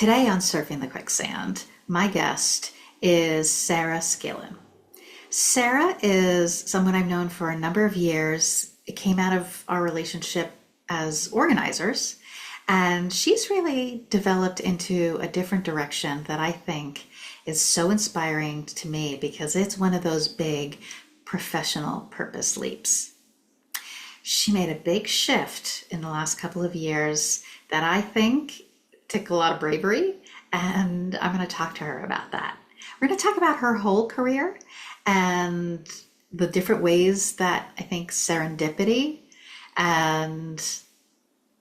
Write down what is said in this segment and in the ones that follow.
Today on Surfing the Quicksand, my guest is Sara Skillen. Sara is someone I've known for a number of years. It came out of our relationship as organizers, and she's really developed into a different direction that I think is so inspiring to me because it's one of those big professional purpose leaps. She made a big shift in the last couple of years that I think took a lot of bravery, and I'm going to talk to her about that. We're going to talk about her whole career and the different ways that I think serendipity and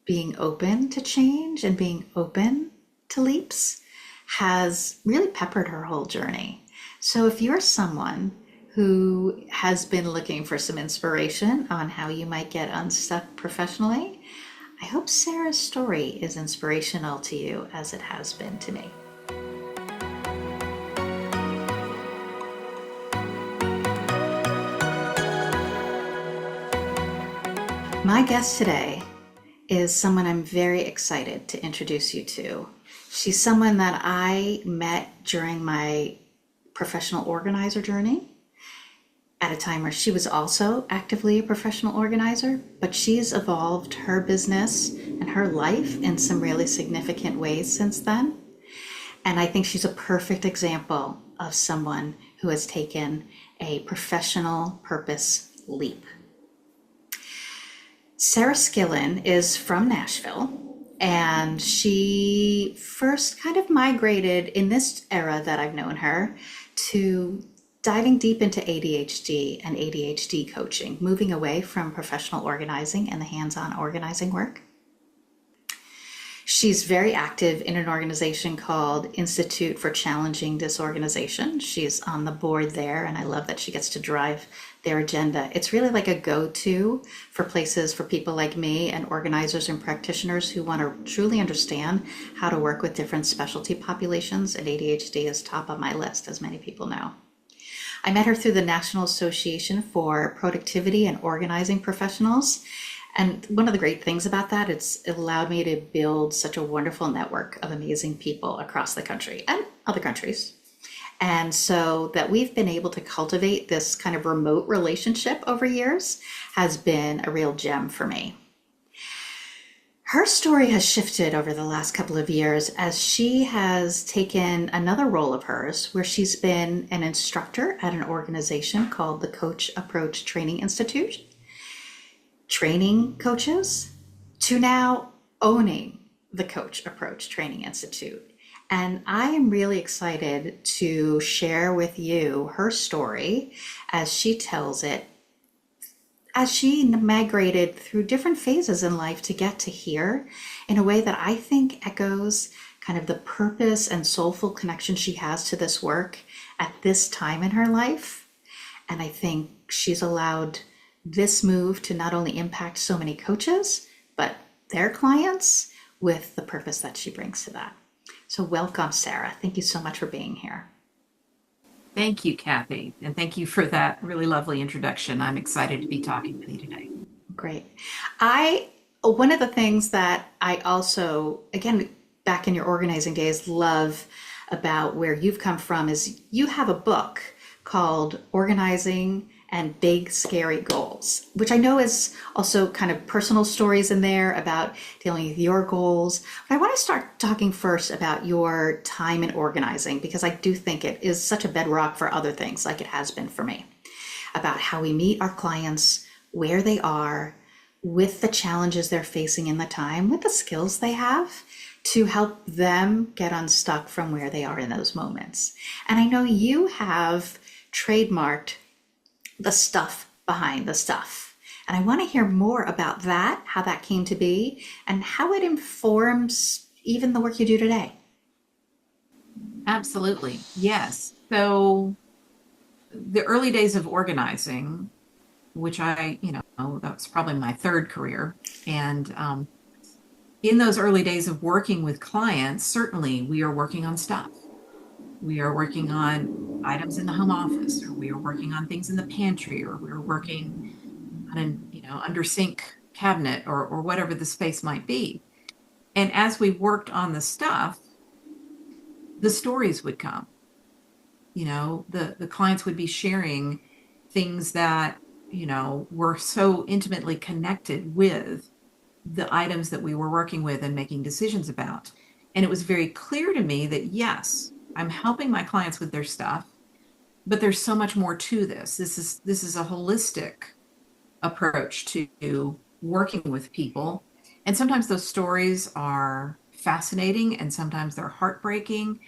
being open to change and being open to leaps has really peppered her whole journey. So if you're someone who has been looking for some inspiration on how you might get unstuck professionally, I hope Sara's story is inspirational to you as it has been to me. My guest today is someone I'm very excited to introduce you to. She's someone that I met during my professional organizer journey at a time where she was also actively a professional organizer, but she's evolved her business and her life in some really significant ways since then. And I think she's a perfect example of someone who has taken a professional purpose leap. Sara Skillen is from Nashville, and she first kind of migrated in this era that I've known her to diving deep into ADHD and ADHD coaching, moving away from professional organizing and the hands-on organizing work. She's very active in an organization called Institute for Challenging Disorganization. She's on the board there, and I love that she gets to drive their agenda. It's really like a go-to for places for people like me and organizers and practitioners who want to truly understand how to work with different specialty populations, and ADHD is top of my list, as many people know. I met her through the National Association for Productivity and Organizing Professionals. And one of the great things about that, it allowed me to build such a wonderful network of amazing people across the country and other countries. And so that we've been able to cultivate this kind of remote relationship over years has been a real gem for me. Her story has shifted over the last couple of years as she has taken another role of hers where she's been an instructor at an organization called the Coach Approach Training Institute, training coaches to now owning the Coach Approach Training Institute. And I am really excited to share with you her story as she tells it, as she migrated through different phases in life to get to here in a way that I think echoes kind of the purpose and soulful connection she has to this work at this time in her life. And I think she's allowed this move to not only impact so many coaches, but their clients with the purpose that she brings to that. So welcome, Sara. Thank you so much for being here. Thank you, Kathy, and thank you for that really lovely introduction. I'm excited to be talking with you today. Great. One of the things that I also, again, back in your organizing days, love about where you've come from is you have a book called Organizing and Big Scary Goals, which I know is also kind of personal stories in there about dealing with your goals. But I want to start talking first about your time in organizing, because I do think it is such a bedrock for other things, like it has been for me, about how we meet our clients where they are with the challenges they're facing in the time, with the skills they have to help them get unstuck from where they are in those moments. And I know you have trademarked the stuff behind the stuff. And I want to hear more about that, how that came to be, and how it informs even the work you do today. Absolutely. Yes. So the early days of organizing, which that's probably my third career. And in those early days of working with clients, certainly we are working on stuff. We are working on items in the home office, or we are working on things in the pantry, or we're working on an, under sink cabinet or whatever the space might be. And as we worked on the stuff, the stories would come. The clients would be sharing things that, were so intimately connected with the items that we were working with and making decisions about. And it was very clear to me that yes, I'm helping my clients with their stuff, but there's so much more to this. This is a holistic approach to working with people. And sometimes those stories are fascinating and sometimes they're heartbreaking,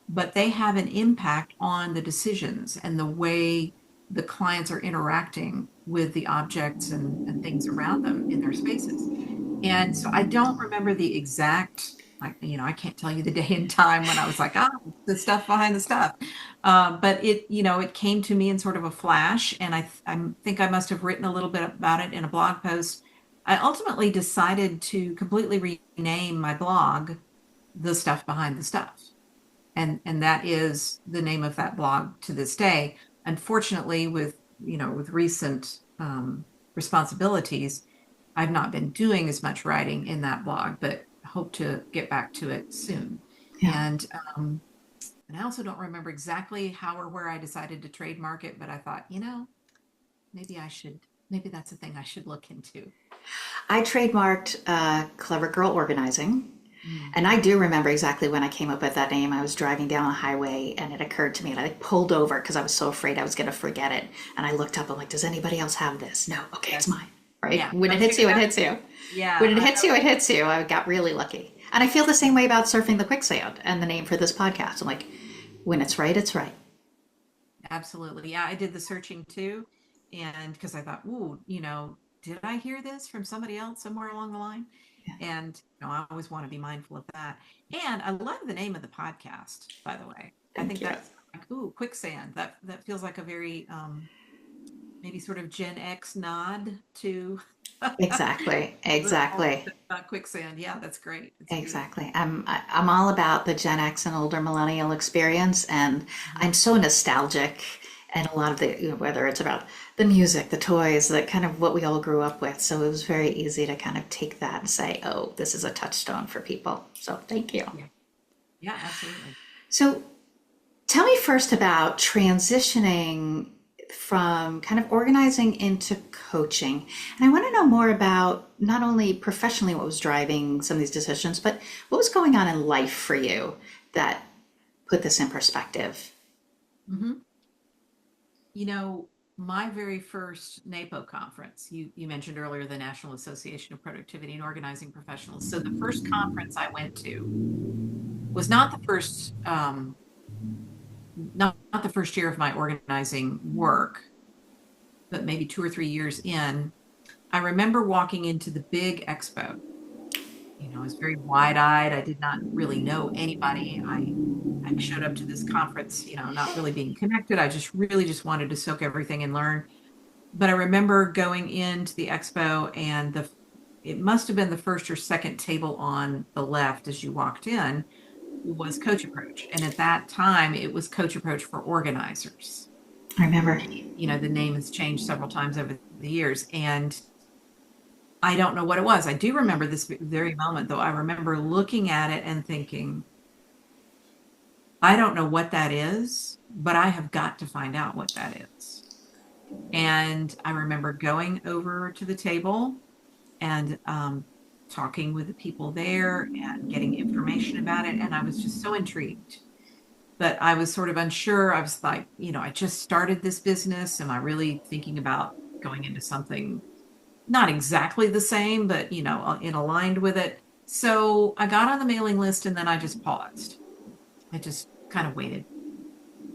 but they have an impact on the decisions and the way the clients are interacting with the objects and things around them in their spaces. And so I don't remember the exact, I can't tell you the day and time when I was like, the stuff behind the stuff. But it came to me in sort of a flash, and I think I must have written a little bit about it in a blog post. I ultimately decided to completely rename my blog, The Stuff Behind the Stuff. And that is the name of that blog to this day. Unfortunately, with recent responsibilities, I've not been doing as much writing in that blog, but hope to get back to it soon. Yeah. And I also don't remember exactly how or where I decided to trademark it, but I thought, maybe that's a thing I should look into. I trademarked Clever Girl Organizing. Mm. And I do remember exactly when I came up with that name. I was driving down a highway and it occurred to me, and I pulled over because I was so afraid I was going to forget it. And I looked up, I'm like, does anybody else have this? No. Okay, it's Yes. mine. Right? Yeah. When it That's hits you, it hits exactly. you. When Yeah. it hits you, it hits you. I got really lucky. And I feel the same way about surfing the quicksand and the name for this podcast. I'm like, when it's right, it's right. Absolutely. Yeah, I did the searching too. And because I thought, ooh, did I hear this from somebody else somewhere along the line? And I always want to be mindful of that. And I love the name of the podcast, by the way. I Thank think you. that's like, ooh, quicksand. That feels like a very maybe sort of Gen X nod to Exactly. all the Exactly. stuff about quicksand. Yeah, that's great. It's beautiful. Exactly. I'm all about the Gen X and older millennial experience, and Mhm. I'm so nostalgic. And a lot of the, whether it's about the music, the toys, that kind of what we all grew up with. So it was very easy to kind of take that and say, oh, this is a touchstone for people. So thank you. Yeah. Yeah, absolutely. So tell me first about transitioning from kind of organizing into coaching. And I want to know more about not only professionally what was driving some of these decisions, but what was going on in life for you that put this in perspective. Hmm. You know, my very first NAPO conference, you mentioned earlier the National Association of Productivity and Organizing Professionals. So the first conference I went to was not the first, not the first year of my organizing work, but maybe 2 or 3 years in. I remember walking into the big expo. I was very wide-eyed. I did not really know anybody. I showed up to this conference, not really being connected. I just really just wanted to soak everything and learn. But I remember going into the expo, and it must have been the first or second table on the left as you walked in was Coach Approach. And at that time, it was Coach Approach for organizers. I remember. The name has changed several times over the years. And I don't know what it was. I do remember this very moment, though. I remember looking at it and thinking, I don't know what that is, but I have got to find out what that is. And I remember going over to the table and talking with the people there and getting information about it. And I was just so intrigued. But I was sort of unsure. I was like, I just started this business. Am I really thinking about going into something not exactly the same, but, in aligned with it? So I got on the mailing list and then I just paused. I just kind of waited.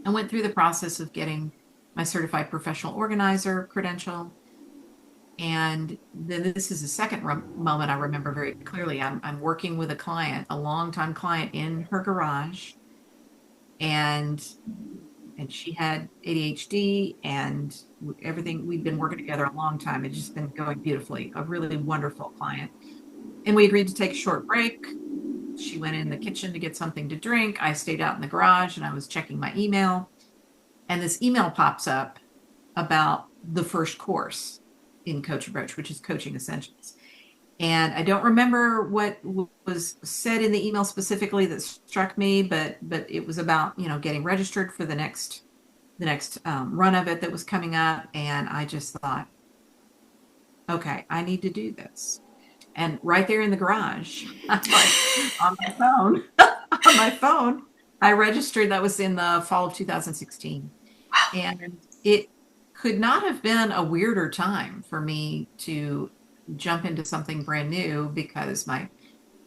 I went through the process of getting my certified professional organizer credential. And then this is the second moment I remember very clearly. I'm working with a client, a longtime client in her garage, and she had ADHD and everything. We'd been working together a long time. It's just been going beautifully. A really wonderful client. And we agreed to take a short break. She went in the kitchen to get something to drink. I stayed out in the garage and I was checking my email. And this email pops up about the first course in Coach Approach, which is Coaching Essentials. And I don't remember what was said in the email specifically that struck me, but it was about, getting registered for the next run of it that was coming up. And I just thought, okay, I need to do this. And right there in the garage, like on my phone, on my phone, I registered. That was in the fall of 2016. And it could not have been a weirder time for me to jump into something brand new because I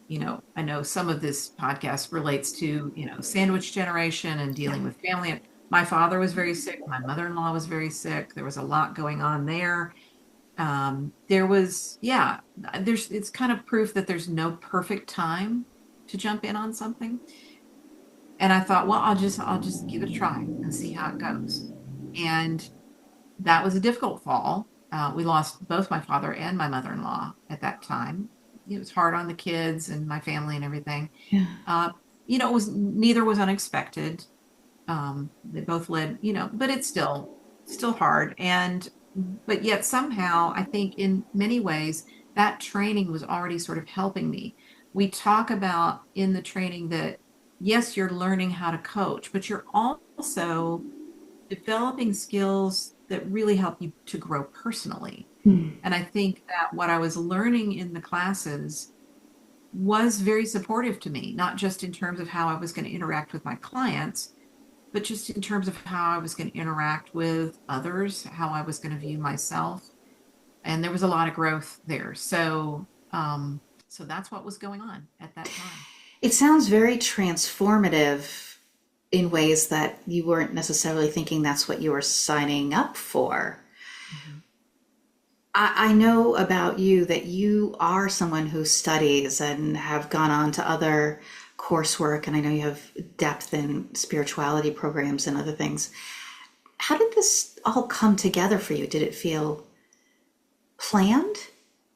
know some of this podcast relates to, sandwich generation and Yeah. dealing with family. My father was very sick. My mother-in-law was very sick. There was a lot going on there. It's kind of proof that there's no perfect time to jump in on something. And I thought, well, I'll just give it a try and see how it goes. And that was a difficult fall. We lost both my father and my mother-in-law at that time. It was hard on the kids and my family and everything. Yeah. Uh, neither was unexpected. They both led, but it's still hard. But yet somehow I think in many ways that training was already sort of helping me. We talk about in the training that yes, you're learning how to coach, but you're also developing skills that really help you to grow personally. Hmm. And I think that what I was learning in the classes was very supportive to me, not just in terms of how I was going to interact with my clients, but just in terms of how I was going to interact with others, how I was going to view myself. And there was a lot of growth there. So that's what was going on at that time. It sounds very transformative in ways that you weren't necessarily thinking that's what you were signing up for. Mhm. I know about you that you are someone who studies and have gone on to other coursework, and I know you have depth in spirituality programs and other things. How did this all come together for you? Did it feel planned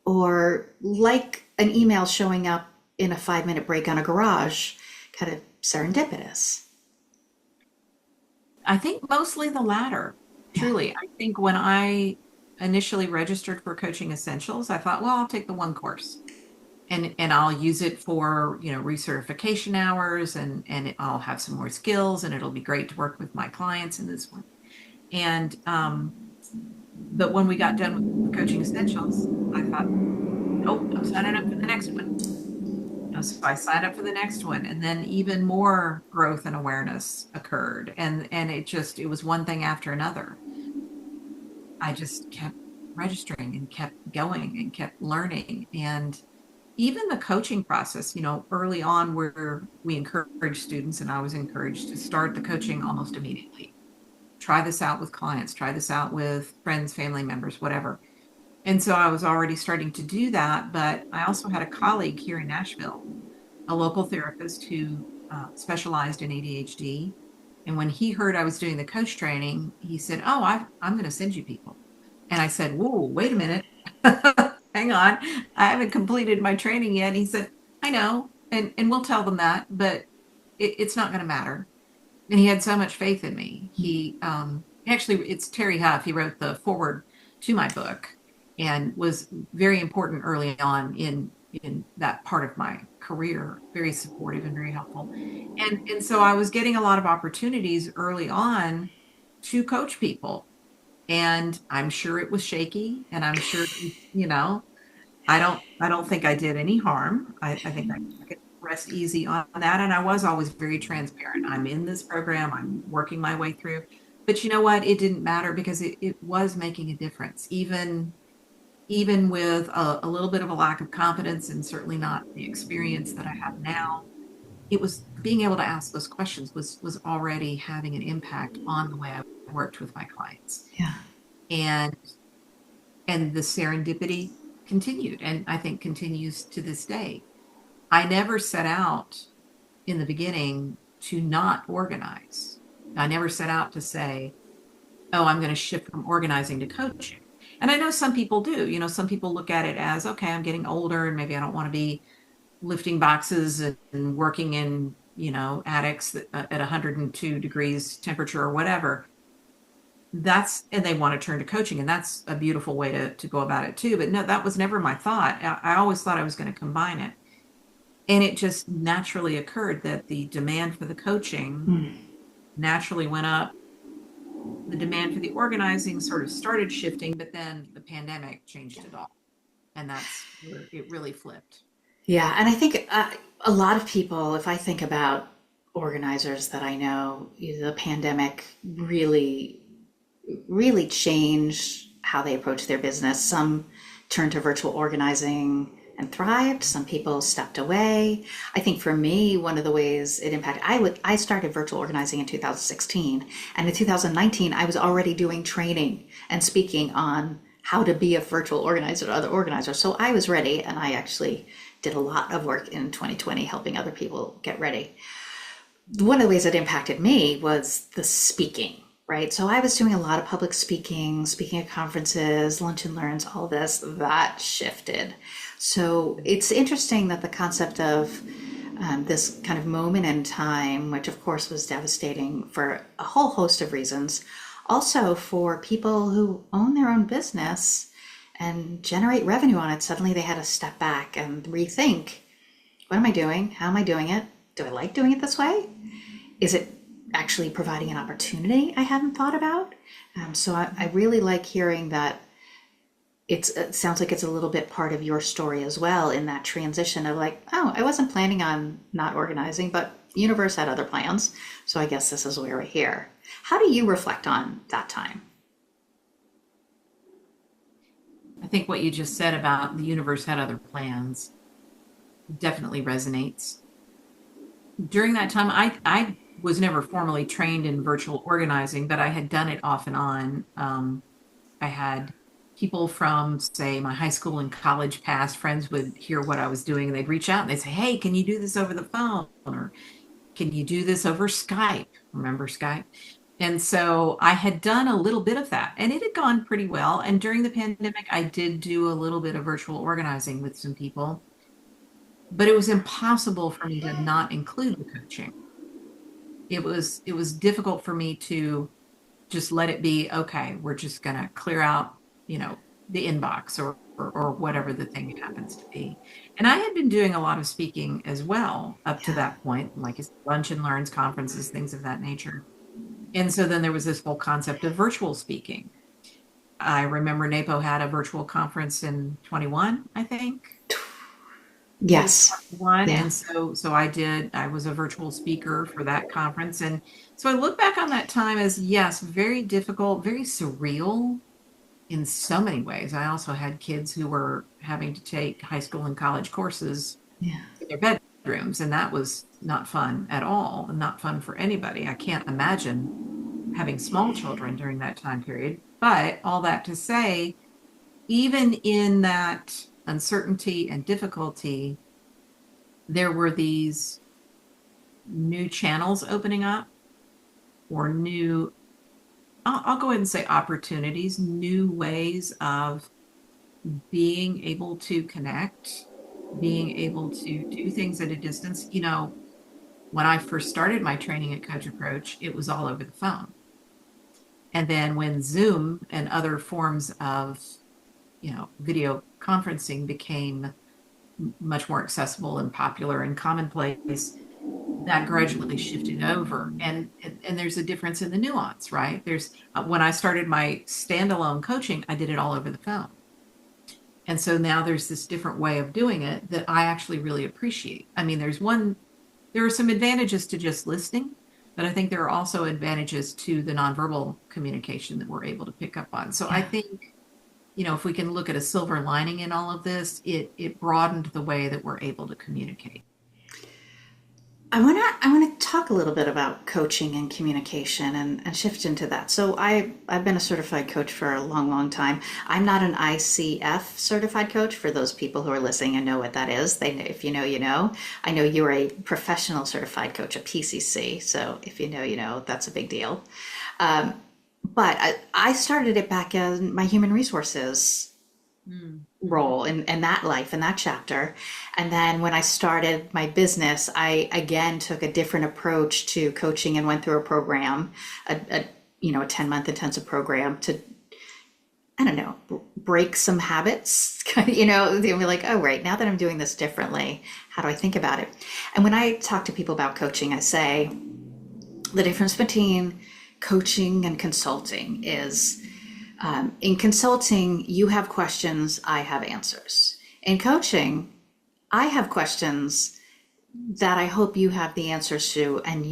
or like an email showing up in a 5 minute break on a garage, kind of serendipitous? I think mostly the latter. Yeah. Truly. I think when I initially registered for Coaching Essentials, I thought, well, I'll take the one course and I'll use it for, recertification hours and I'll have some more skills and it'll be great to work with my clients in this one. And but when we got done with Coaching Essentials, I thought, nope, I'm signing up for the next one. So I signed up for the next one, and then even more growth and awareness occurred, and it was one thing after another. I just kept registering and kept going and kept learning, and even the coaching process. Early on, where we encourage students, and I was encouraged to start the coaching almost immediately. Try this out with clients. Try this out with friends, family members, whatever. And so I was already starting to do that, but I also had a colleague here in Nashville, a local therapist who specialized in ADHD. And when he heard I was doing the coach training, he said, "Oh, I'm going to send you people." And I said, "Whoa, wait a minute. Hang on. I haven't completed my training yet." And he said, "I know. And we'll tell them that, but it's not going to matter." And he had so much faith in me. Actually, it's Terry Huff. He wrote the foreword to my book and was very important early on in that part of my career, very supportive and very helpful. And so I was getting a lot of opportunities early on to coach people. And I'm sure it was shaky and I'm sure, I don't think I did any harm. I think I could rest easy on that. And I was always very transparent. I'm in this program, I'm working my way through. But you know what? It didn't matter because it was making a difference, even with a little bit of a lack of confidence and certainly not the experience that I have now. It was being able to ask those questions was already having an impact on the way I worked with my clients. Yeah. And the serendipity continued and I think continues to this day. I never set out in the beginning to not organize. I never set out to say, oh, I'm going to shift from organizing to coaching. And I know some people do. Some people look at it as, okay, I'm getting older and maybe I don't want to be lifting boxes and working in, attics at 102 degrees temperature or whatever. and they want to turn to coaching, and that's a beautiful way to go about it too. But no, that was never my thought. I always thought I was going to combine it. And it just naturally occurred that the demand for the coaching naturally went up. The demand for the organizing sort of started shifting, but then the pandemic changed it all. And that's where it really flipped. Yeah, and I think a lot of people, if I think about organizers that I know, the pandemic really changed how they approach their business. Some turned to virtual organizing and thrived. Some people stepped away. I think for me, one of the ways it impacted, I started virtual organizing in 2016, and in 2019, I was already doing training and speaking on how to be a virtual organizer to other organizers. So I was ready, and I actually did a lot of work in 2020 helping other people get ready. One of the ways it impacted me was the speaking, right? So I was doing a lot of public speaking, speaking at conferences, lunch and learns, all this, that shifted. So it's interesting that the concept of this kind of moment in time, which of course was devastating for a whole host of reasons, also for people who own their own business and generate revenue on it, suddenly they had to step back and rethink, what am I doing? How am I doing it? Do I like doing it this way? Is it actually providing an opportunity I hadn't thought about? So I really like hearing that it sounds like it's a little bit part of your story as well, in that transition of like, oh, I wasn't planning on not organizing, but the universe had other plans. So I guess this is why we're here. How do you reflect on that time? I think what you just said about the universe had other plans definitely resonates. During that time, I was never formally trained in virtual organizing, but I had done it off and on. I had people from, say, my high school and college past friends would hear what I was doing, and they'd reach out and they'd say, hey, can you do this over the phone? Or can you do this over Skype? Remember Skype? And so I had done a little bit of that, and it had gone pretty well. And during the pandemic, I did do a little bit of virtual organizing with some people, but it was impossible for me to not include the coaching. It was difficult for me to just let it be, okay, we're just going to clear out, the inbox or whatever the thing happens to be. And I had been doing a lot of speaking as well up to Yeah. that point, like lunch and learns, conferences, things of that nature. And so then there was this whole concept of virtual speaking. I remember NAPO had a virtual conference in 21, I think. It was Yes. 21. Yeah. And so I was a virtual speaker for that conference. And so I look back on that time as, yes, very difficult, very surreal in so many ways. I also had kids who were having to take high school and college courses Yeah. in their bedrooms, and that was not fun at all, and not fun for anybody. I can't imagine having small children during that time period. But all that to say, even in that uncertainty and difficulty, there were these new channels opening up, or I'll go ahead and say opportunities, new ways of being able to connect, being able to do things at a distance. When I first started my training at Coach Approach, it was all over the phone. And then when Zoom and other forms of, video conferencing became much more accessible and popular and commonplace, that gradually shifted over. And there's a difference in the nuance, right? There's when I started my standalone coaching, I did it all over the phone. And so now there's this different way of doing it that I actually really appreciate. I mean, there are some advantages to just listening, but I think there are also advantages to the nonverbal communication that we're able to pick up on. So I Yeah. think, if we can look at a silver lining in all of this, it broadened the way that we're able to communicate. I wanna talk a little bit about coaching and communication and shift into that. So I've been a certified coach for a long, long time. I'm not an ICF certified coach, for those people who are listening and know what that is. If you know, you know. I know you're a professional certified coach, a PCC. So if you know, you know, that's a big deal. But I started it back in my human resources role in that life, in that chapter. And then when I started my business, I again took a different approach to coaching and went through a program, a a 10-month intensive program to, I don't know, break some habits. They'll be like, oh, right, now that I'm doing this differently, how do I think about it? And when I talk to people about coaching, I say the difference between coaching and consulting is in consulting, you have questions, I have answers. In coaching, I have questions that I hope you have the answers to, and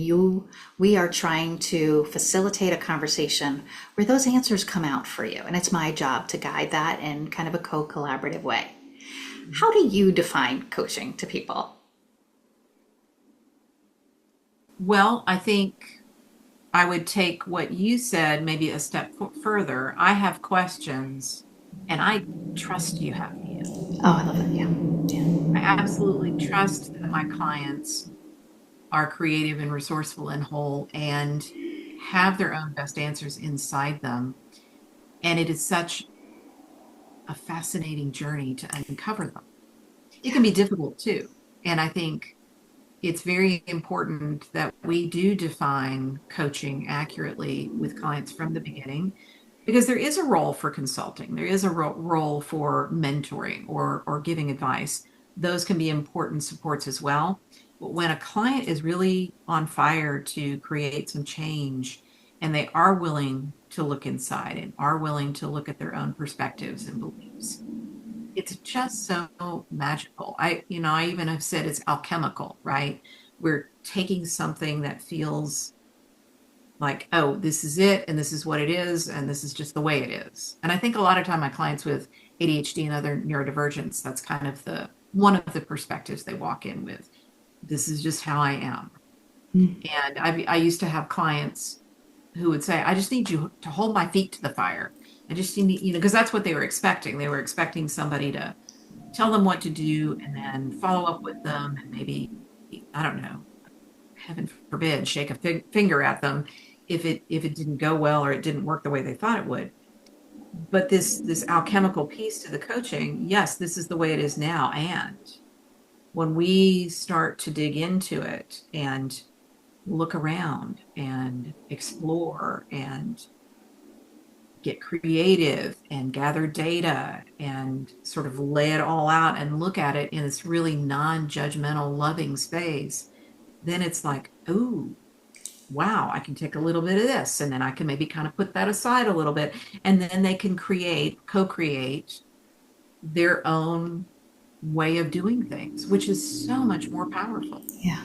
we are trying to facilitate a conversation where those answers come out for you. And it's my job to guide that in kind of a co-collaborative way. How do you define coaching to people? Well, I think I would take what you said maybe a step further. I have questions and I trust you have the answer. Oh, I love that. Yeah. Yeah. I absolutely trust that my clients are creative and resourceful and whole and have their own best answers inside them. And it is such a fascinating journey to uncover them. It can be difficult too. And I think it's very important that we do define coaching accurately with clients from the beginning because there is a role for consulting. There is a role for mentoring or giving advice. Those can be important supports as well. But when a client is really on fire to create some change and they are willing to look inside and are willing to look at their own perspectives and beliefs, it's just so magical. I even have said it's alchemical, right? We're taking something that feels like, oh, this is it, and this is what it is, and this is just the way it is. And I think a lot of time my clients with ADHD and other neurodivergence, that's kind of the one of the perspectives they walk in with. This is just how I am. And I used to have clients who would say, I just need you to hold my feet to the fire. I just need, because that's what they were expecting. They were expecting somebody to tell them what to do and then follow up with them and maybe, I don't know, heaven forbid, shake a finger at them if it didn't go well or it didn't work the way they thought it would. But this alchemical piece to the coaching, yes, this is the way it is now. And when we start to dig into it and look around and explore and get creative and gather data and sort of lay it all out and look at it in this really non-judgmental, loving space, then it's like, oh, wow, I can take a little bit of this and then I can maybe kind of put that aside a little bit. And then they can co-create their own way of doing things, which is so much more powerful. Yeah.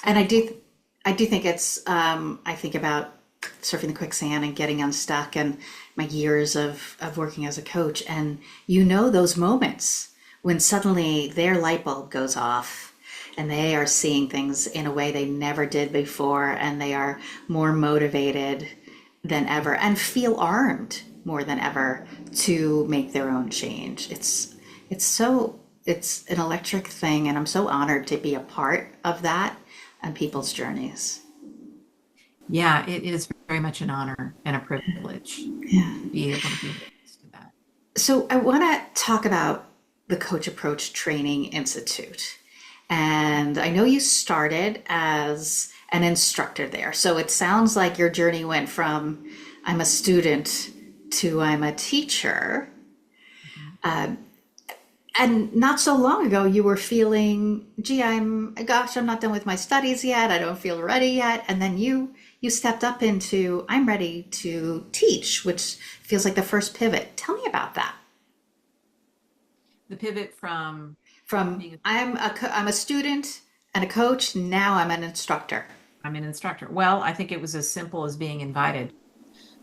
And I do think I think about surfing the quicksand and getting unstuck and my years of working as a coach. And those moments when suddenly their light bulb goes off and they are seeing things in a way they never did before and they are more motivated than ever and feel armed more than ever to make their own change. It's an electric thing, and I'm so honored to be a part of that and people's journeys. Yeah, it is very much an honor and a privilege Yeah. to be able to be witness to that. So I want to talk about the Coach Approach Training Institute. And I know you started as an instructor there. So it sounds like your journey went from I'm a student to I'm a teacher. And not so long ago, you were feeling, gee, I'm not done with my studies yet. I don't feel ready yet. And then you stepped up into, I'm ready to teach, which feels like the first pivot. Tell me about that. The pivot from From being I'm a student and a coach. Now I'm an instructor. I'm an instructor. Well, I think it was as simple as being invited.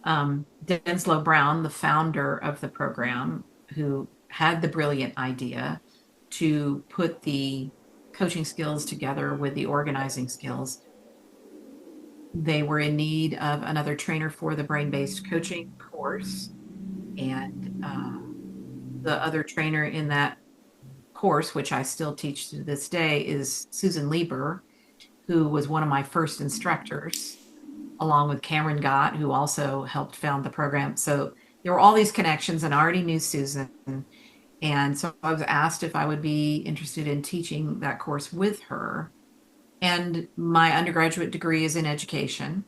Denslow Brown, the founder of the program, who had the brilliant idea to put the coaching skills together with the organizing skills. They were in need of another trainer for the brain-based coaching course. And the other trainer in that course, which I still teach to this day, is Susan Lieber, who was one of my first instructors, along with Cameron Gott, who also helped found the program. So there were all these connections, and I already knew Susan. And so I was asked if I would be interested in teaching that course with her. And my undergraduate degree is in education.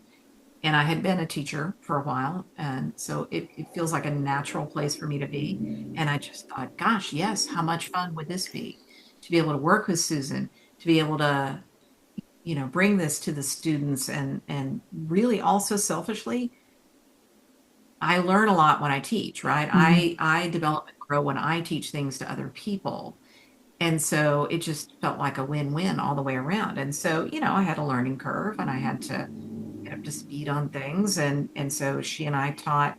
And I had been a teacher for a while. And so it feels like a natural place for me to be. And I just thought, gosh, yes, how much fun would this be to be able to work with Susan, to be able to, bring this to the students and really also selfishly, I learn a lot when I teach, right? Mhm. I develop and grow when I teach things to other people. And so it just felt like a win-win all the way around. And so, I had a learning curve and I had to get up to speed on things. And so she and I taught,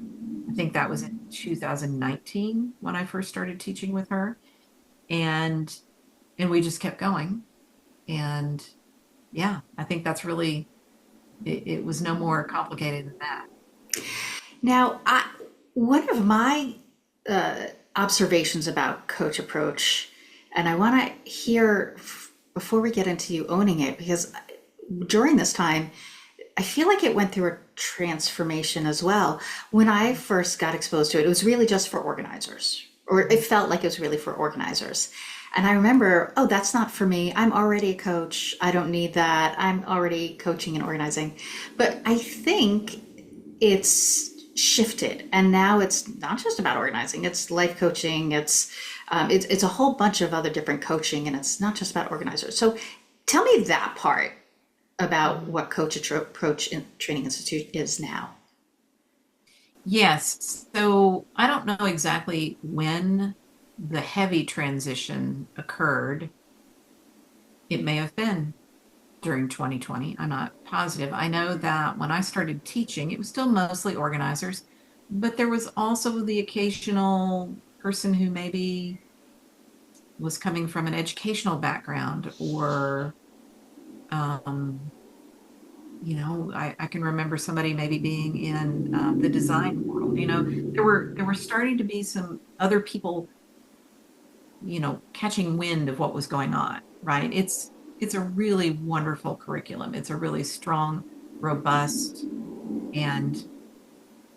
I think that was in 2019 when I first started teaching with her. And and we just kept going. And yeah, I think that's really it was no more complicated than that. Now, one of my observations about coach approach, and I want to hear before we get into you owning it, because during this time, I feel like it went through a transformation as well. When I first got exposed to it, it was really just for organizers, or it felt like it was really for organizers. And I remember, oh, that's not for me. I'm already a coach. I don't need that. I'm already coaching and organizing. But I think it's shifted, and now it's not just about organizing. It's life coaching. It's a whole bunch of other different coaching, and it's not just about organizers. So tell me that part about what Coach Approach Training Institute is now. Yes. So I don't know exactly when the heavy transition occurred. It may have been during 2020. I'm not positive. I know that when I started teaching, it was still mostly organizers, but there was also the occasional person who maybe was coming from an educational background or, um, I can remember somebody maybe being in the design world. There were starting to be some other people, catching wind of what was going on, right? It's a really wonderful curriculum. It's a really strong, robust, and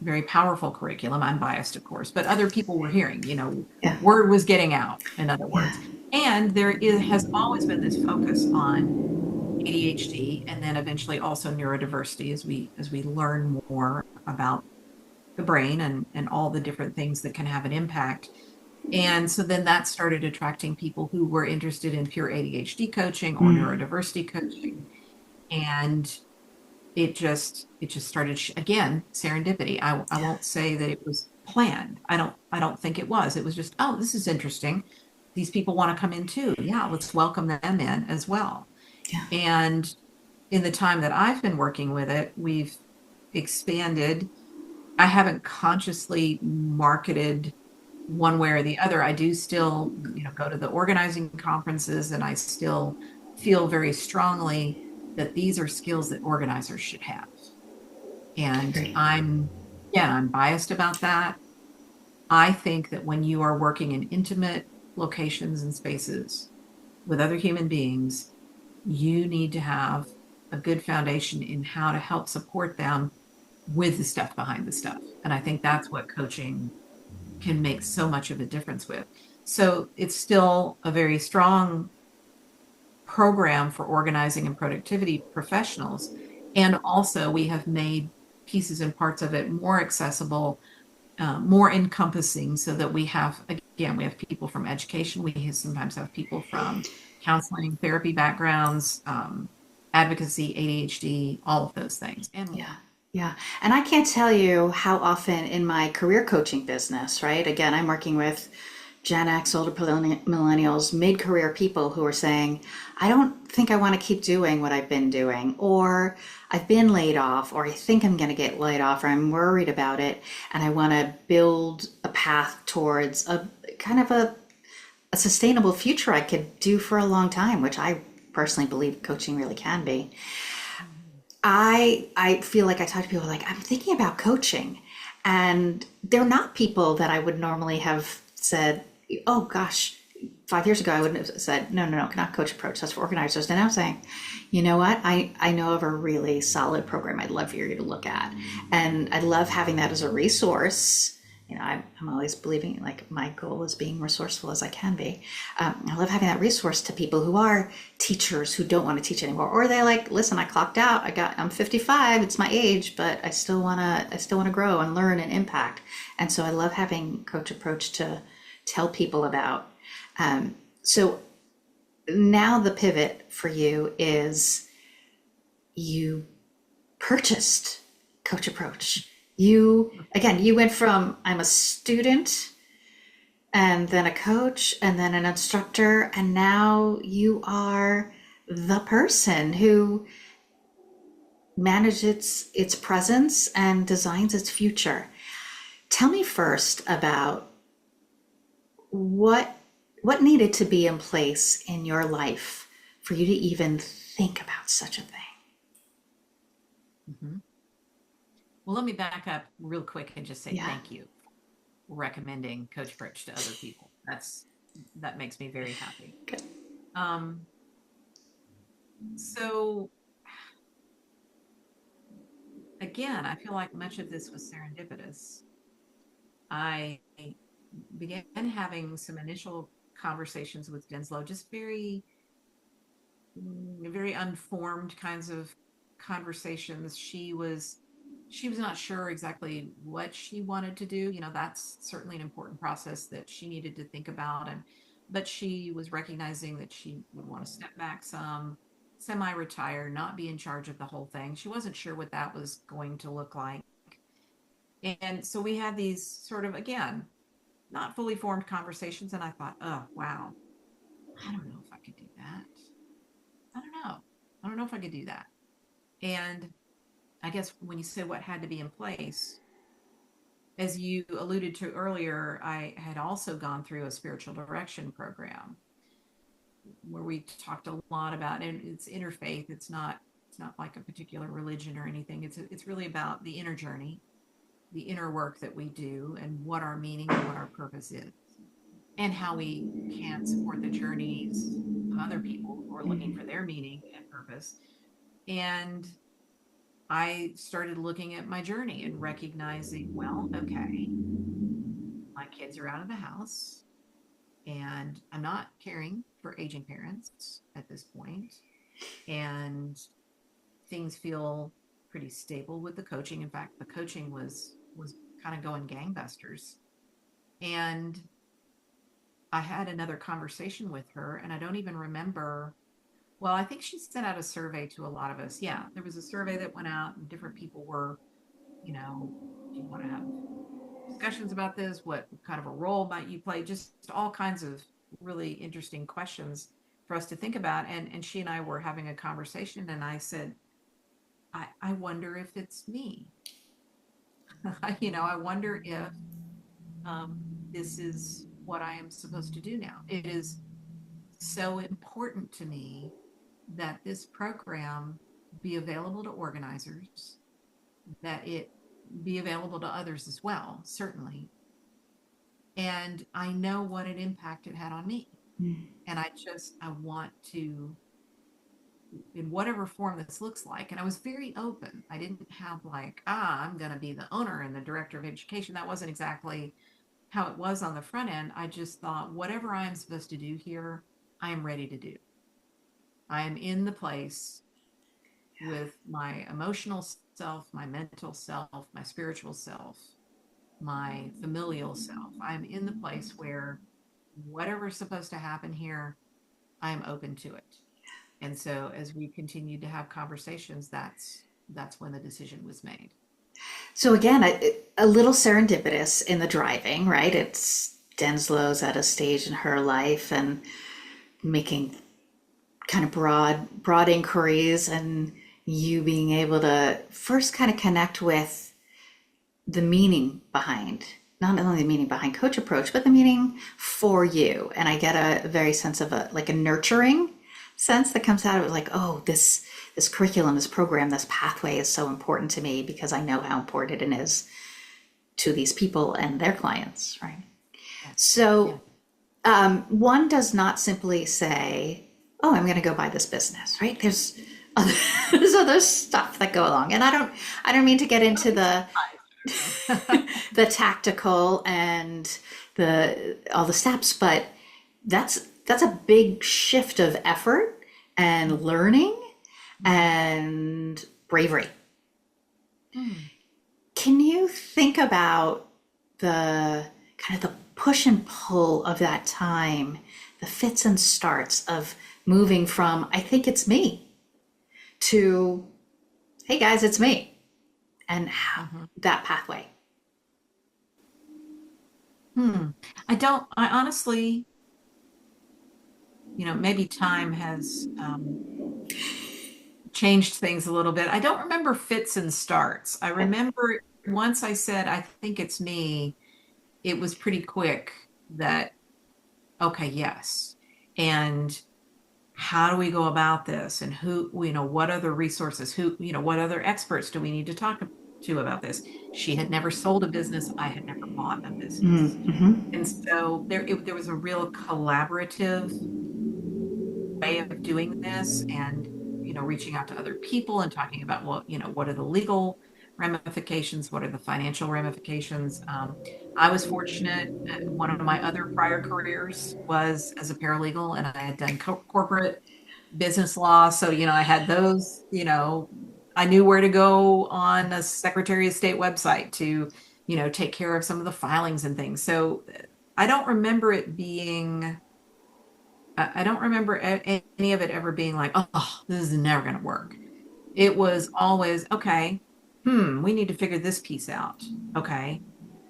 very powerful curriculum. I'm biased, of course, but other people were hearing, Yeah, word was getting out, in other yeah, words. And has always been this focus on ADHD and then eventually also neurodiversity as we learn more about the brain and all the different things that can have an impact. And so then that started attracting people who were interested in pure ADHD coaching or neurodiversity coaching. And it just started again, serendipity. I yeah, won't say that it was planned. I don't think it was. It was just, oh, this is interesting. These people want to come in too. Yeah, let's welcome them in as well. yeah. And in the time that I've been working with it, we've expanded. I haven't consciously marketed one way or the other. I do still, go to the organizing conferences and I still feel very strongly that these are skills that organizers should have. I And agree. I'm biased about that. I think that when you are working in intimate locations and spaces with other human beings, you need to have a good foundation in how to help support them with the stuff behind the stuff. And I think that's what coaching can make so much of a difference with. So it's still a very strong program for organizing and productivity professionals. And also, we have made pieces and parts of it more accessible, more encompassing, so that we have people from education. We sometimes have people from counseling, therapy backgrounds, advocacy, ADHD, all of those things, and Yeah. more. Yeah. And I can't tell you how often in my career coaching business, right? Again, I'm working with Gen X, older millennials, mid-career people who are saying, I don't think I want to keep doing what I've been doing, or I've been laid off, or I think I'm going to get laid off, or I'm worried about it, and I want to build a path towards a kind of a sustainable future I could do for a long time, which I personally believe coaching really can be. I feel like I talk to people like I'm thinking about coaching, and they're not people that I would normally have said, "Oh gosh, 5 years ago I wouldn't have said no, no, no, not coach approach. That's for organizers." And now I'm saying, you know what? I know of a really solid program I'd love for you to look at, and I love having that as a resource I'm always believing like my goal is being resourceful as I can be. I love having that resource to people who are teachers who don't want to teach anymore, or they like, listen, I clocked out. I'm 55. It's my age, but I still want to grow and learn and impact. And so I love having Coach Approach to tell people about. So now the pivot for you is you purchased Coach Approach. You went from I'm a student and then a coach and then an instructor, and now you are the person who manages its presence and designs its future. Tell me first about what needed to be in place in your life for you to even think about such a thing. Mm-hmm. Well, let me back up real quick and just say Yeah. thank you for recommending Coach Birch to other people. That makes me very happy. Good. So again, I feel like much of this was serendipitous. I began having some initial conversations with Denslow, just very unformed kinds of conversations. She was not sure exactly what she wanted to do. That's certainly an important process that she needed to think about. But she was recognizing that she would want to step back some, semi-retire, not be in charge of the whole thing. She wasn't sure what that was going to look like. And so we had these sort of, again, not fully formed conversations. And I thought, oh, wow, I don't know if I could do that. I don't know. I don't know if I could do that. And I guess when you said what had to be in place, as you alluded to earlier, I had also gone through a spiritual direction program where we talked a lot about, and it's interfaith. It's not like a particular religion or anything. It's really about the inner journey, the inner work that we do, and what our meaning and what our purpose is, and how we can support the journeys of other people who are looking for their meaning and purpose. And I started looking at my journey and recognizing, well, okay, my kids are out of the house and I'm not caring for aging parents at this point. And things feel pretty stable with the coaching. In fact, the coaching was kind of going gangbusters. And I had another conversation with her, and I don't even remember. Well, I think she sent out a survey to a lot of us. Yeah, there was a survey that went out, and different people were, do you want to have discussions about this? What kind of a role might you play? Just all kinds of really interesting questions for us to think about. And she and I were having a conversation, and I said, I wonder if it's me. I wonder if this is what I am supposed to do now. It is so important to me that this program be available to organizers, that it be available to others as well, certainly. And I know what an impact it had on me. And I want to, in whatever form this looks like. And I was very open. I didn't have like, I'm going to be the owner and the director of education. That wasn't exactly how it was on the front end. I just thought, whatever I'm supposed to do here, I am ready to do. I am in the place with my emotional self, my mental self, my spiritual self, my familial self. I'm in the place where whatever's supposed to happen here, I'm open to it. And so as we continued to have conversations, that's when the decision was made. So again, a little serendipitous in the driving, right? It's Denslow's at a stage in her life and making kind of broad inquiries, and you being able to first kind of connect with the meaning behind, not only the meaning behind Coach Approach, but the meaning for you. And I get a very sense of a nurturing sense that comes out of it, like, oh, this curriculum, this program, this pathway is so important to me because I know how important it is to these people and their clients, right? Yeah. So one does not simply say, oh, I'm going to go buy this business, right? There's other stuff that go along. And I don't mean to get into the, the tactical and the all the steps, but that's a big shift of effort and learning and bravery. Hmm. Can you think about the kind of the push and pull of that time, the fits and starts of moving from I think it's me to hey guys, it's me, and how, Mhm. that pathway? Hmm. I honestly, maybe time has changed things a little bit. I don't remember fits and starts. I remember once I said, I think it's me, it was pretty quick that, okay, yes. And how do we go about this? And what other resources, what other experts do we need to talk to about this? She had never sold a business. I had never bought a business. Mm-hmm. And so there was a real collaborative way of doing this and reaching out to other people and talking about what are the legal ramifications, what are the financial ramifications. I was fortunate. One of my other prior careers was as a paralegal, and I had done corporate business law, so I had those. I knew where to go on a Secretary of State website to take care of some of the filings and things. So I don't remember it being I don't remember any of it ever being like, oh, this is never going to work. It was always, okay, we need to figure this piece out. Okay,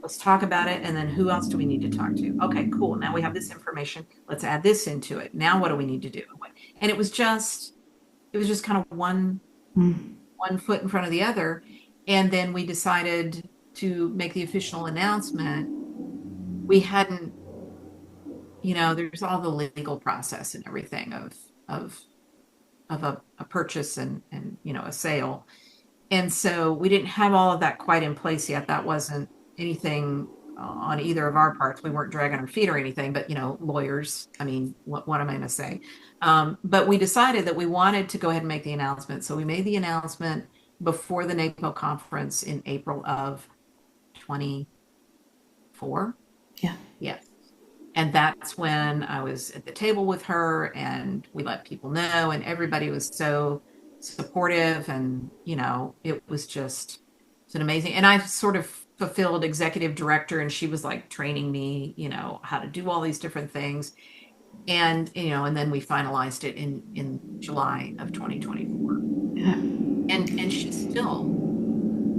let's talk about it. And then who else do we need to talk to? Okay, cool. Now we have this information. Let's add this into it. Now what do we need to do? And it was just kind of one foot in front of the other. And then we decided to make the official announcement. We hadn't there's all the legal process and everything of a purchase and a sale. And so we didn't have all of that quite in place yet. That wasn't anything on either of our parts. We weren't dragging our feet or anything, but lawyers, I mean, what am I going to say? But we decided that we wanted to go ahead and make the announcement. So we made the announcement before the NAPO conference in April of 24. Yeah. Yeah. And that's when I was at the table with her and we let people know, and everybody was so supportive. And, it was just, it's an amazing, and I sort of fulfilled executive director, and she was like training me, how to do all these different things. And then we finalized it in July of 2024. Yeah. And she's still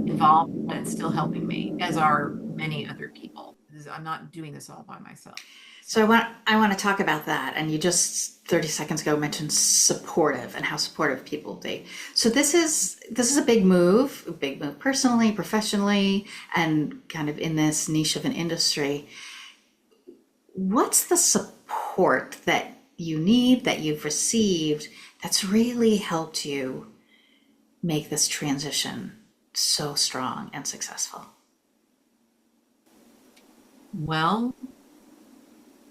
involved and still helping me, as are many other people. I'm not doing this all by myself. So So. I want to talk about that. And you just 30 seconds ago mentioned supportive and how supportive people be. So this is a big move personally, professionally, and kind of in this niche of an industry. What's the support that you need, that you've received, that's really helped you make this transition so strong and successful? Well,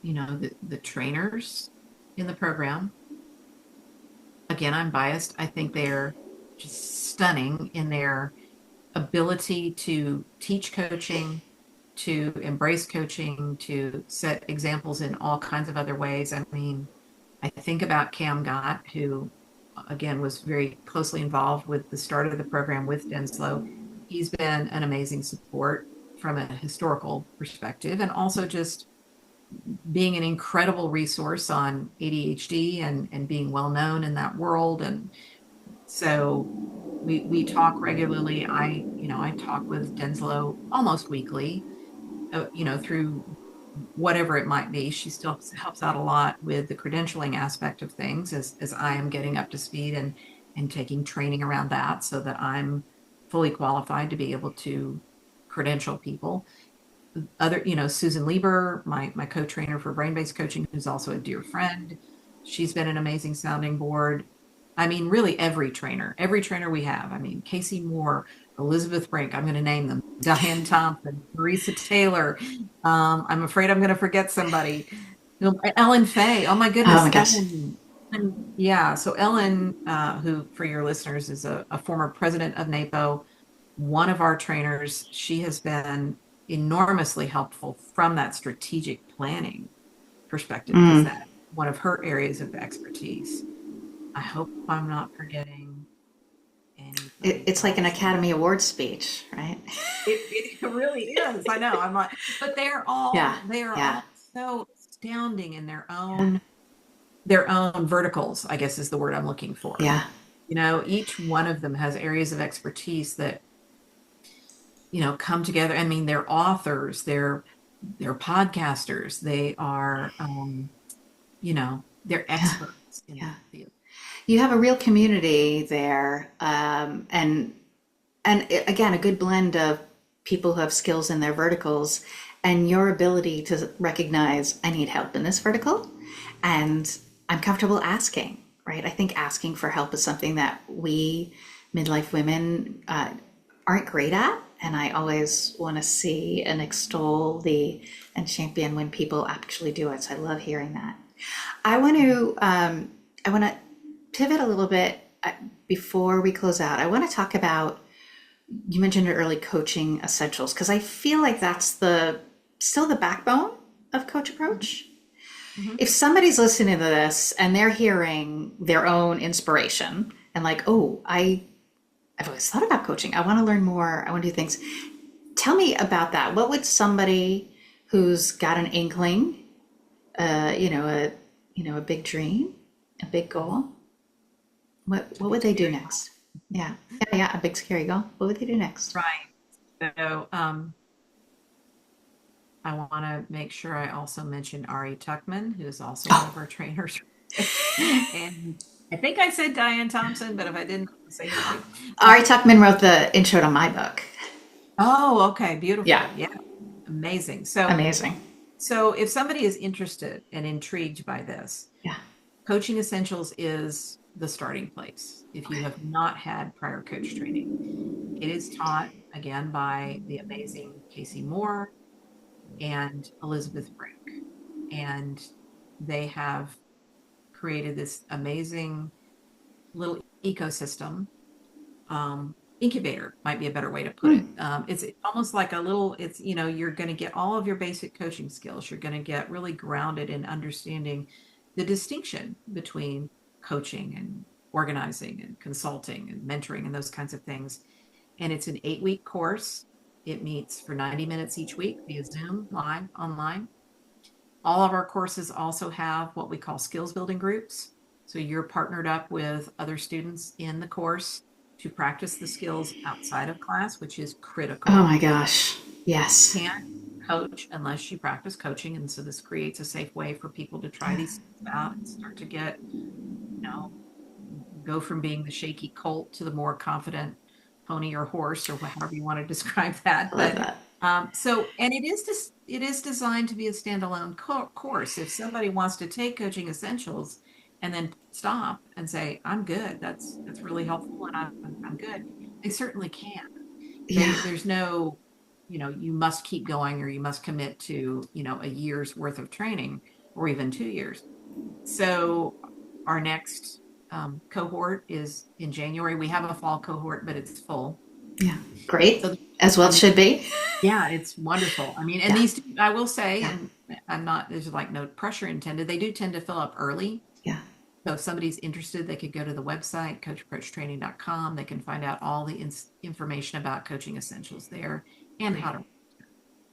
the trainers in the program, again, I'm biased. I think they're just stunning in their ability to teach coaching, to embrace coaching, to set examples in all kinds of other ways. I mean, I think about Cam Gott, who again was very closely involved with the start of the program with Denslow. He's been an amazing support from a historical perspective, and also just being an incredible resource on ADHD and being well known in that world. And so we talk regularly. I talk with Denslow almost weekly, through whatever it might be. She still helps out a lot with the credentialing aspect of things as I am getting up to speed and taking training around that so that I'm fully qualified to be able to credential people. Susan Lieber, my co-trainer for brain-based coaching, who's also a dear friend. She's been an amazing sounding board. I mean, really every trainer we have. I mean, Casey Moore, Elizabeth Brink, I'm going to name them, Diane Thompson, Marisa Taylor. I'm afraid I'm going to forget somebody. Ellen Fay. Oh my Oh goodness, my gosh. Ellen. Yeah. So Ellen, who for your listeners is a former president of NAPO, one of our trainers, she has been enormously helpful from that strategic planning perspective because Mm. that's one of her areas of expertise. I hope I'm not forgetting anybody It's like an else. Academy Award speech, right? It really is. I know. I'm like, but Yeah, they are yeah, all so astounding in yeah, their own verticals, I guess is the word I'm looking for. yeah, Each one of them has areas of expertise that, come together. I mean, they're authors, they're podcasters, they are they're yeah, experts in yeah. that field. You have a real community there, again, a good blend of people who have skills in their verticals, and your ability to recognize I need help in this vertical, and I'm comfortable asking. Right? I think asking for help is something that we midlife women aren't great at, and I always want to see and extol the and champion when people actually do it. So I love hearing that. I want to I want to pivot a little bit before we close out. I want to talk about, you mentioned it early, coaching essentials, because I feel like that's the still the backbone of coach approach. Mm-hmm. If somebody's listening to this and they're hearing their own inspiration and like, oh, I've always thought about coaching. I want to learn more. I want to do things. Tell me about that. What would somebody who's got an inkling, a big dream, a big goal, what would they do next? Yeah, yeah, a big scary goal. What would they do next? Right. So, I want to make sure I also mention Ari Tuckman, who is also one Oh, of our trainers. And I think I said Diane Thompson, but if I didn't, I'll say her too. Uh, Ari Tuckman wrote the intro to my book. oh, okay, Yeah, beautiful. Yeah, amazing. So, amazing. so if somebody is interested and intrigued by this, Yeah. Coaching Essentials is the starting place. If you Okay. have not had prior coach training, it is taught again by the amazing Casey Moore and Elizabeth Brink. And they have created this amazing little ecosystem. Incubator might be a better way to put it. Hmm. It's almost like a little, you're going to get all of your basic coaching skills. You're going to get really grounded in understanding the distinction between coaching and organizing and consulting and mentoring and those kinds of things. And it's an 8-week course. It meets for 90 minutes each week via Zoom, live, online. All of our courses also have what we call skills building groups. So you're partnered up with other students in the course to practice the skills outside of class, which is Oh critical. my gosh. You Yes. can't coach unless you practice coaching. And so this creates a safe way for people to try these things out and start to get, go from being the shaky colt to the more confident pony or horse or however you want to describe that. I love But that. and it is designed to be a standalone course. If somebody wants to take Coaching Essentials and then stop and say, "I'm good. That's really helpful, and I'm good," they certainly can. Yeah. There's no, you must keep going or you must commit to, a year's worth of training or even 2 years. So our next cohort is in January. We have a fall cohort, but it's full. Yeah. Great. So As well it should be. yeah, it's wonderful. I mean, and Yeah. these, I will say, Yeah. and I'm not, there's like no pressure intended. They do tend to fill up early. Yeah. So if somebody's interested, they could go to the website, coachapproachtraining.com. They can find out all the information about Coaching Essentials there and how Great. to.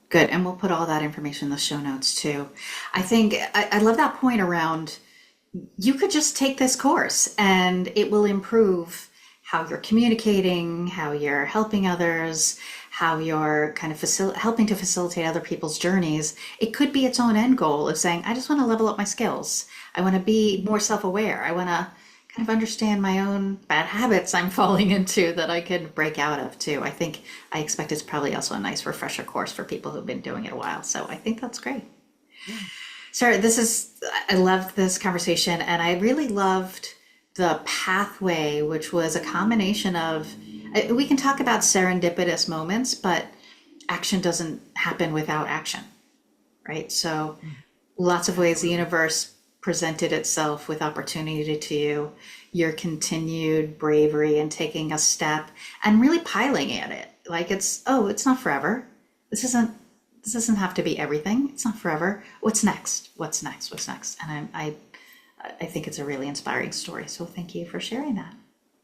Good. And we'll put all that information in the show notes too. I think I love that point around you could just take this course and it will improve how you're communicating, how you're helping others, how you're kind of helping to facilitate other people's journeys. It could be its own end goal of saying, I just want to level up my skills. I want to be more self-aware. I want to kind of understand my own bad habits I'm falling into that I could break out of too. I expect it's probably also a nice refresher course for people who've been doing it a while. So I think that's great. Yeah. Sarah, I loved this conversation and I really loved the pathway, which was a combination of, we can talk about serendipitous moments, but action doesn't happen without action, right? So lots of ways the Absolutely. universe presented itself with opportunity to you, your continued bravery and taking a step and really piling at it. Like it's not forever. This isn't this doesn't have to be everything. It's not forever. What's next? What's next? What's next? And I think it's a really inspiring story. So thank you for sharing that.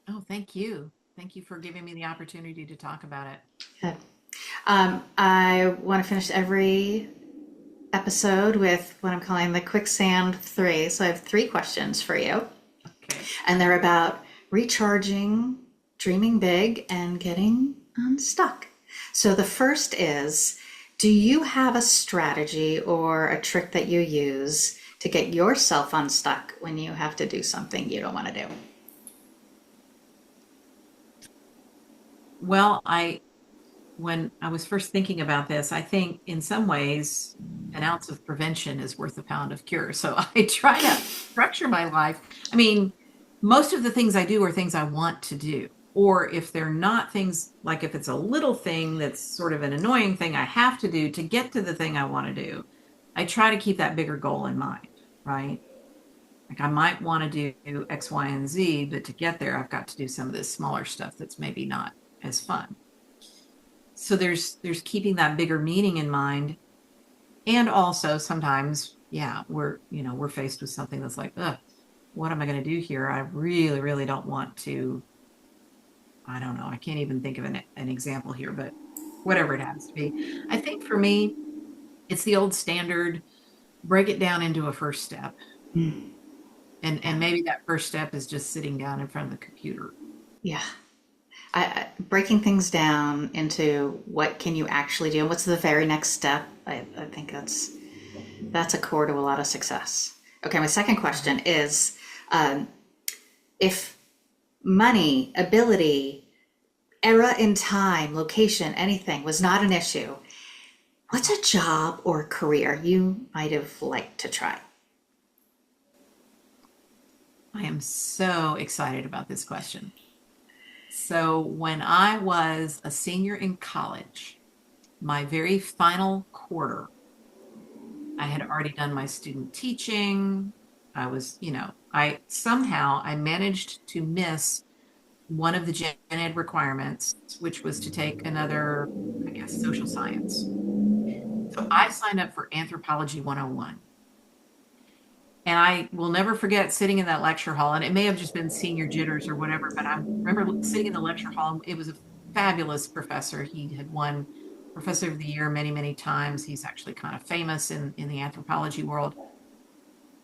Oh, thank you. Thank you for giving me the opportunity to talk about it. Good. I want to finish every episode with what I'm calling the quicksand three. So I have three questions for you, Okay. and they're about recharging, dreaming big, and getting unstuck. So the first is, do you have a strategy or a trick that you use to get yourself unstuck when you have to do something you don't want to do? Well, when I was first thinking about this, I think in some ways an ounce of prevention is worth a pound of cure. So I try to structure my life. I mean, most of the things I do are things I want to do. Or if they're not things, like if it's a little thing that's sort of an annoying thing I have to do to get to the thing I want to do, I try to keep that bigger goal in mind, right? Like I might want to do X, Y, and Z, but to get there, I've got to do some of this smaller stuff that's maybe not as fun. So there's keeping that bigger meaning in mind. And also sometimes, yeah, we're faced with something that's like, ugh, what am I going to do here? I really, really don't want to. I don't know. I can't even think of an example here, but whatever it has to be. I think for me, it's the old standard, break it down into a first step. And maybe that first step is just sitting down in front of the computer. Yeah. Breaking things down into what can you actually do and what's the very next step. I think that's a core to a lot of success. Okay, my second question is, if money, ability, era in time, location, anything was not an issue, what's a job or career you might have liked to try? I am so excited about this question. So when I was a senior in college, my very final quarter, I had already done my student teaching. I was, I managed to miss one of the gen ed requirements, which was to take another, I guess, social science. So I signed up for Anthropology 101. And I will never forget sitting in that lecture hall, and it may have just been senior jitters or whatever, but I remember sitting in the lecture hall. It was a fabulous professor. He had won Professor of the Year many, many times. He's actually kind of famous in the anthropology world.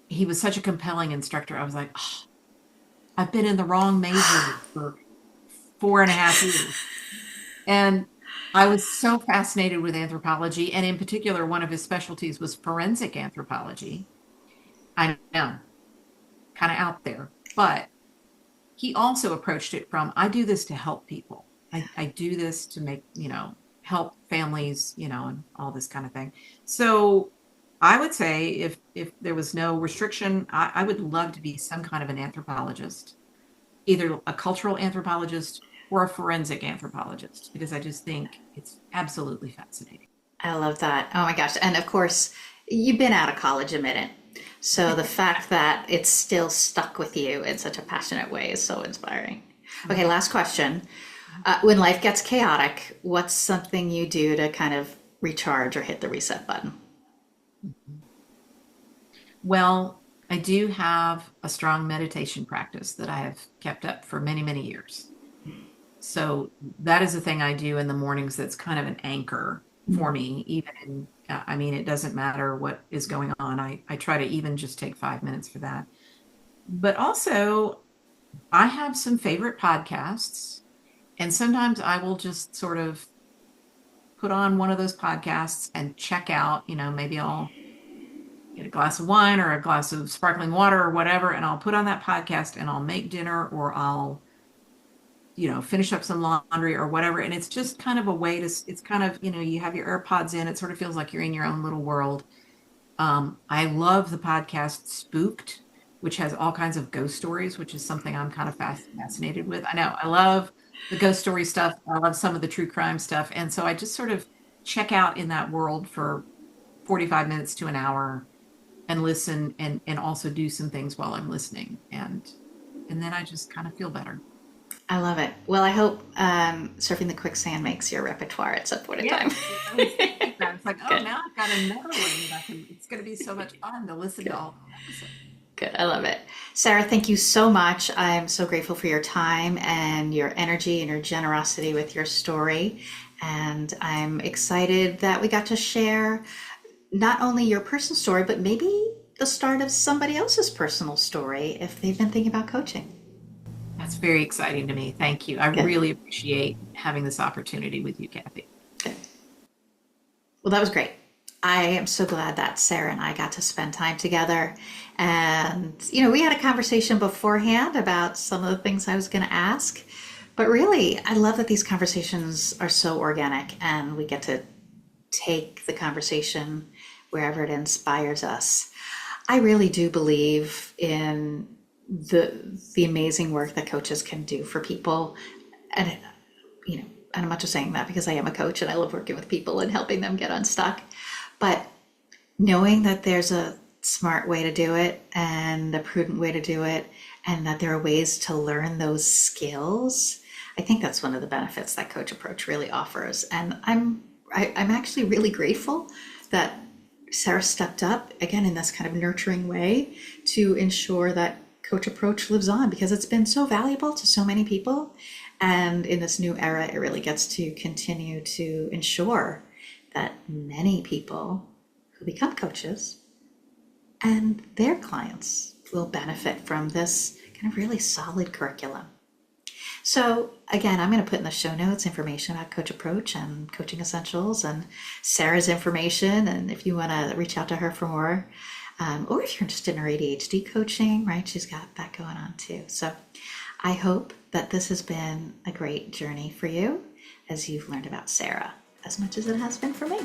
He was such a compelling instructor. I was like, oh, I've been in the wrong major for 4.5 years. And I was so fascinated with anthropology. And in particular, one of his specialties was forensic anthropology. I know, kind of out there, but he also approached it from, I do this to help people. I do this to make, help families, and all this kind of thing. So I would say if there was no restriction, I would love to be some kind of an anthropologist, either a cultural anthropologist or a forensic anthropologist, because I just think it's absolutely fascinating. I love that. Oh my gosh. And of course, you've been out of college a minute. So the fact that it's still stuck with you in such a passionate way is so inspiring. Okay, last question. When life gets chaotic, what's something you do to kind of recharge or hit the reset button? Well, I do have a strong meditation practice that I have kept up for many, many years. So that is a thing I do in the mornings that's kind of an anchor for me, even I mean, it doesn't matter what is going on. I try to even just take 5 minutes for that. But also, I have some favorite podcasts, and sometimes I will just sort of put on one of those podcasts and check out, maybe I'll get a glass of wine or a glass of sparkling water or whatever, and I'll put on that podcast and I'll make dinner or I'll finish up some laundry or whatever. And it's just kind of a way to, it's kind of, you have your AirPods in, it sort of feels like you're in your own little world. I love the podcast Spooked, which has all kinds of ghost stories, which is something I'm kind of fascinated with. I know I love the ghost story stuff. I love some of the true crime stuff. And so I just sort of check out in that world for 45 minutes to an hour. and listen and also do some things while I'm listening. And then I just kind of feel better. I love it. Well, I hope surfing the quicksand makes your repertoire at some point in Yeah, time. I was thinking that. It's like, oh, Good, now I've got another one that I can, it's going to be so much fun to listen to good, all the episodes. good. I love it. Sarah, thank you so much. I'm so grateful for your time and your energy and your generosity with your story. And I'm excited that we got to share not only your personal story, but maybe the start of somebody else's personal story if they've been thinking about coaching. That's very exciting to me. Thank you. I Good, really appreciate having this opportunity with you, Kathy. good. Well, that was great. I am so glad that Sarah and I got to spend time together. And, we had a conversation beforehand about some of the things I was going to ask. But really, I love that these conversations are so organic and we get to take the conversation wherever it inspires us. I really do believe in the amazing work that coaches can do for people. And and I'm not just saying that because I am a coach and I love working with people and helping them get unstuck, but knowing that there's a smart way to do it and a prudent way to do it, and that there are ways to learn those skills. I think that's one of the benefits that coach approach really offers. And I'm actually really grateful that Sarah stepped up again in this kind of nurturing way to ensure that coach approach lives on, because it's been so valuable to so many people. And in this new era, it really gets to continue to ensure that many people who become coaches and their clients will benefit from this kind of really solid curriculum. So again, I'm going to put in the show notes information about Coach Approach and Coaching Essentials and Sarah's information. And if you want to reach out to her for more, or if you're interested in her ADHD coaching, right? She's got that going on too. So I hope that this has been a great journey for you as you've learned about Sarah as much as it has been for me.